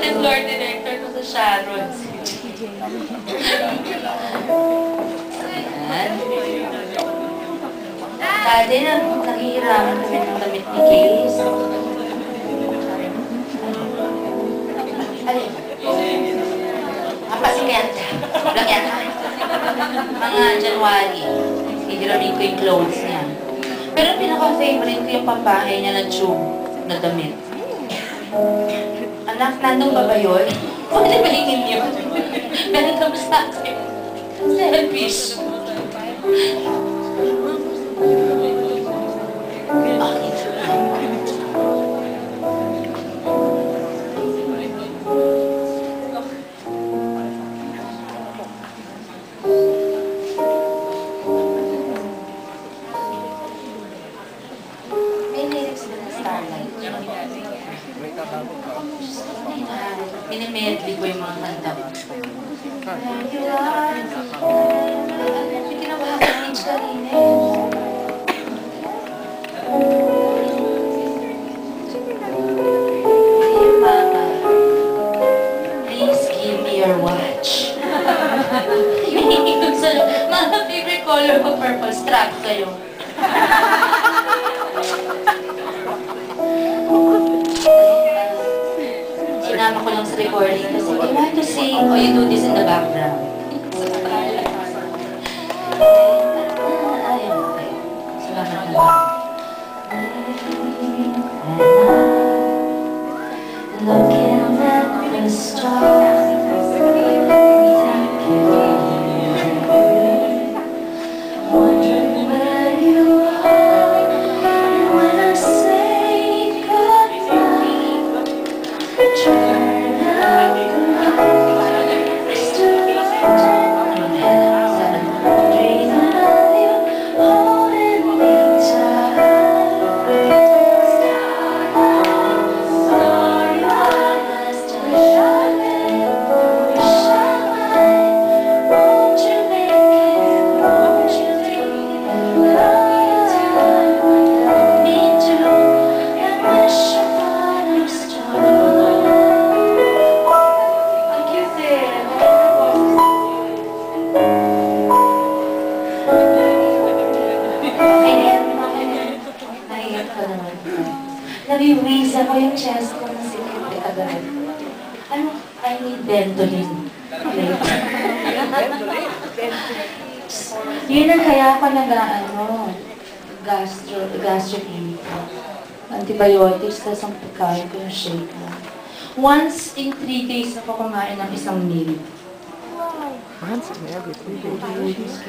Pati floor director ko sa Sharon. Ayan. Dati naghihiraman kami ng damit ni Case. Alin? Pasikente. Lang yan. Mga January. Hihiramin ko yung clothes niya. Pero pinaka-favorite ko yung pambahay niya na tube na damit. Anak, nandun ba ba yun? Pwede ba hingin yun? Meron ka ba sa akin? Selfish. May lyrics ba na Starlight? Minimedley ko yung mga kanta ko. May kinabahan ko ng kanina eh. Dear Mama, please give me your watch. Mga favorite color ko purple. Strap kayo. Sinama ko lang sa recording kasi you want to sing or you do this in the background. Ayun. Salamat na lang. Looking at the stars, wondering where you are when I say goodbye. Turn out the lights, still dreaming of you, holding me tight. Sorry, I must wish I won't you make it, won't you leave? Love you till I need to, and wish upon a star. Nabiwis ako yung chest ko na sikit agad. Ano? I need Ventolin. Yun ang kaya ako gastric antibiotics, tapos ang pagkain ko yung shake mo. Once in 3 days ako kumain ng isang meal. Once in every 3 days.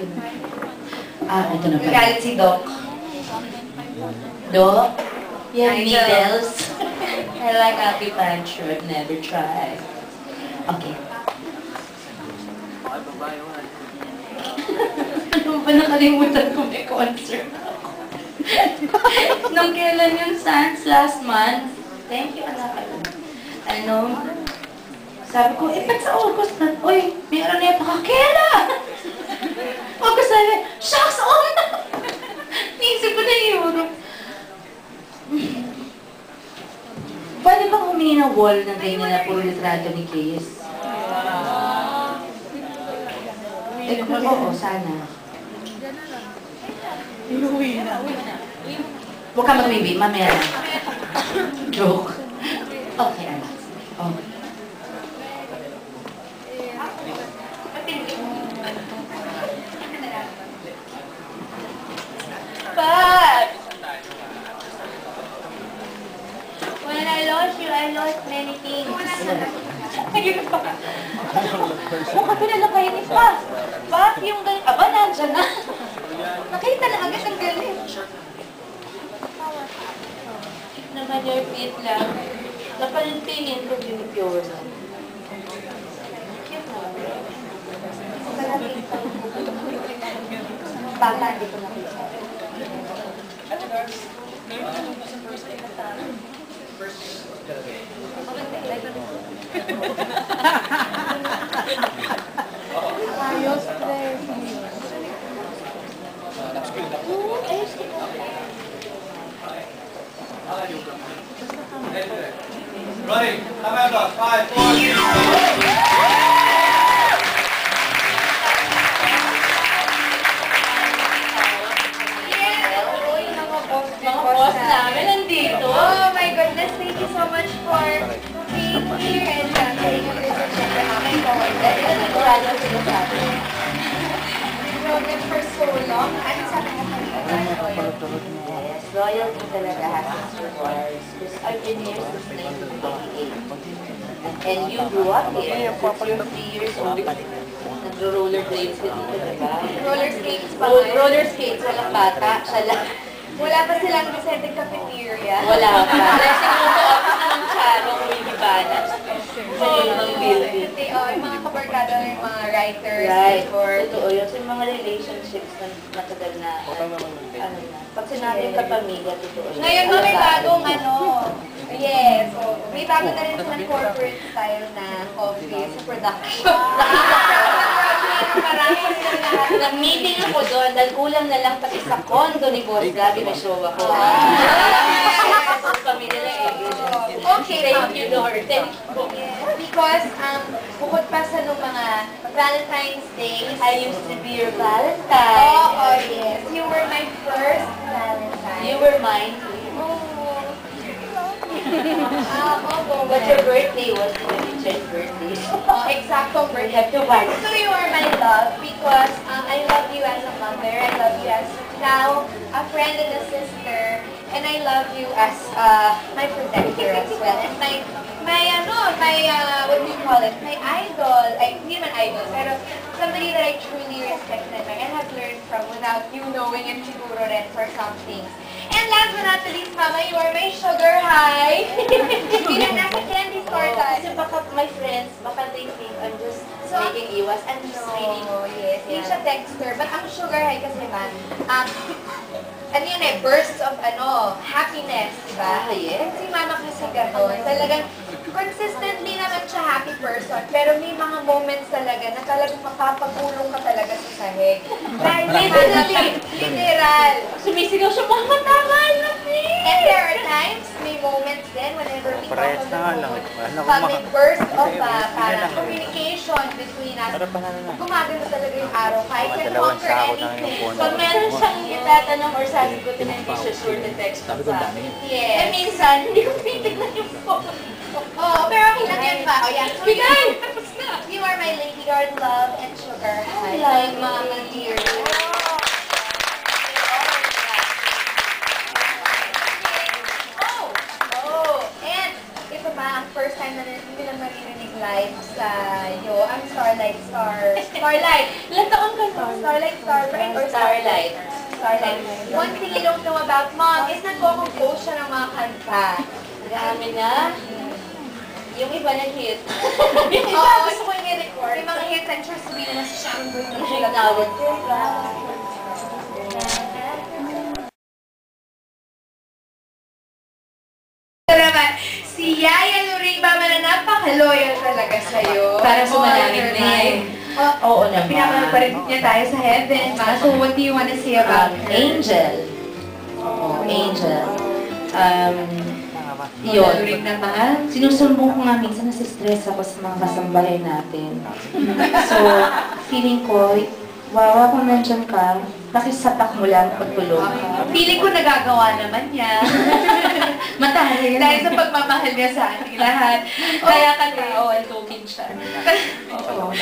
Ito na pa. Galit si Doc. Doc? You have needles? I like acupuncture, I've never tried. Okay. Ano ba nakalimutan ko may concert ako? Nung kailan yung Sans last month? Thank you, anak. Ano? Sabi ko, ba't sa August na? Uy, meron na yung pakakela! August na, shucks, na! Naisip ko na Europe. Pwede bang humingi ng wall ng ganyan na puro litrato ni Case? Oo, sana. Inuwi na. Huwag ka mag-baby, mamaya na. Joke. Okay, anak. Okay. But when I lost you, I lost many things. Ayun pa. Kung ka pinalakayin ni Pa. Pa, yung galing. Aba, nandiyan na. Nakita na agad ang galing. Naman your feet lang. Napalintingin ko yung pure na. Cute na. Bata, hindi ko nakita. Ayos, pre. Ayos ko. Ready? Amanda, 5, 4, 3, Mga boss namin nandito. Oh my goodness, thank you so much for being here and taking a visit to the aking coworker. Nagurado sila sa atin. We've known them for so long. Ano sabi mo kanina? Yes, loyalty talaga has its rewards. Because I've been here since 1988. And you grew up here. Since you're 3 years old. Nagro-rollerblades ka dito, diba? Roller skates pa Roller skates, walang bata. Siya lang. Wala pa silang Vicente Cafeteria. Wala pa. Kasi nung office na ng Charo, Uy-Hibana. Sa ibang building. Yung mga kabarkada ng mga writers. Right. Or Totoo yun. So yung mga relationships na matagal na, ano na. Pag sinabing kapamilya, totoo yun. ngayon mo may bagong yes, so may bago na rin silang corporate style na office production. Marami sila lahat. Nag-meeting ako doon dahil kulang na lang pati sa condo ni Boss Gabi may show ako. Pamilya na Okay, Thank you, Lord. Thank you. Because bukod pa sa nung mga Valentine's Day, I used to be your Valentine. oh yes, you were my first Valentine. You were mine. But your birthday was the 23rd birthday. Exactong We birthday. have to buy. So you are my love because I love you as a mother, I love you as now a friend and a sister, and I love you as my protector as well. And my what do you call it? My idol. Hindi man idol, pero somebody that I truly respect and have learned from without you knowing and siguro rin for some things. And last but not the least, Mama, you are my sugar high. Bilang nasa candy store tayo. Kasi baka my friends, baka they think I'm just So, making iwas. I'm just really... yes. Hindi siya texter. But ang sugar high kasi man, ano yun bursts of happiness, diba? Yes. Si Mama kasi gano'n. Talagang consistently naman siya happy person. Pero may mga moments talaga na talagang mapapagulong ka talaga sa sahig. Dahil literal. Sumisigaw siya, Mama, tama na, And there are times, may moments din whenever we talk on the phone. Pag may Ano burst of parang communication between us, gumagano talaga yung araw. Kahit can conquer anything. Pag meron siyang itatanong or sasagutin na hindi siya sure to text pa sa akin. Yes. Eh minsan, hindi ko titignan yung phone. Oh, pero okay lang yan ba? Oh, yeah. So, Bigay! you are my lady guard, love, and sugar. I I love Mama you. dear. And ito ba ang first time na hindi na maririnig live sa ang Starlight. Ilan taon ka na? Starlight, Or Starlight. Starlight. One thing you don't know about Mom is nagko-compose siya ng mga kanta. Dami na. Yung iba nag-hit. Oo, gusto ko yung i-record. Yung mga hits, I'm sure sabihin na siya ang birthday Yung sila. nawad ko. Ito naman, si Yaya Luriba na napaka-loyal talaga sa'yo. Para sumanangin All your na eh. life. Oo naman. Pinapanood pa rin niya tayo sa heaven. So, what do you want to say about her? Angel. Oo, Angel. Yun. Yun. Sinusumbong ko nga minsan nasistress ako sa mga kasambahay natin. So, feeling ko, wawa kung nandyan ka, pakisapak mo lang pagtulog. Feeling ko nagagawa naman niya. Matahin. Dahil sa pagmamahal niya sa ating lahat. Kaya ka tao, token siya. Oo.